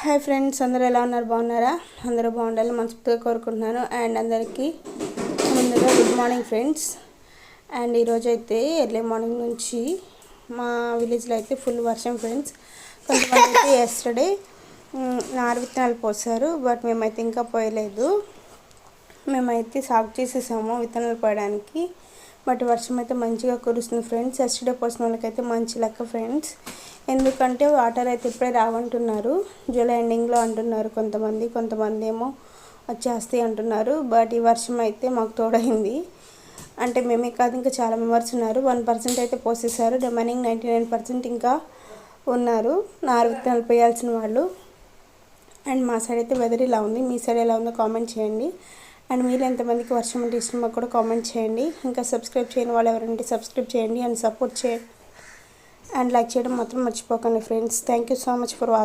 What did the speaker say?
Hi friends, అందరూ ఎలా ఉన్నారు? బాగున్నారా? అందరూ బాగుండాలి మనస్ఫూర్తిగా కోరుకుంటున్నాను. అండ్ అందరికీ ముందుగా గుడ్ మార్నింగ్ ఫ్రెండ్స్. అండ్ ఈరోజు అయితే ఎర్లీ మార్నింగ్ నుంచి మా విలేజ్లో అయితే ఫుల్ వర్షం ఫ్రెండ్స్. కొంతమంది అయితే ఎస్టర్డే నారు విత్తనాలు పోసారు, బట్ మేమైతే ఇంకా పోయలేదు. మేమైతే సాగు చేసేసాము విత్తనాలు పోయడానికి. బట్ వర్షం అయితే మంచిగా కురుస్తుంది ఫ్రెండ్స్. ఎస్టర్డే పోసిన వాళ్ళకైతే మంచి లెక్క ఫ్రెండ్స్. ఎందుకంటే వాటర్ అయితే ఇప్పుడే రావంటున్నారు, జూలై ఎండింగ్లో అంటున్నారు కొంతమంది ఏమో వచ్చేస్తాయి అంటున్నారు. బట్ ఈ వర్షం అయితే మాకు తోడైంది. అంటే మేమే కాదు, ఇంకా చాలా మెంబర్స్ ఉన్నారు. 1% అయితే పోసేసారు, రిమైనింగ్ 99% ఇంకా ఉన్నారు నారు విత్తనాలు పోయాల్సిన వాళ్ళు. అండ్ మా సైడ్ అయితే వెదర్ ఇలా ఉంది. మీ సైడ్ ఎలా ఉందో కామెంట్ చేయండి. అండ్ మీరు ఎంతమందికి వర్షం అంటే ఇష్టమో కూడా కామెంట్ చేయండి. ఇంకా సబ్స్క్రైబ్ చేయని వాళ్ళు ఎవరంటే సబ్స్క్రైబ్ చేయండి అండ్ సపోర్ట్ చేయండి. అండ్ లైక్ చేయడం మాత్రం మర్చిపోకండి friends. Thank you so much for watching.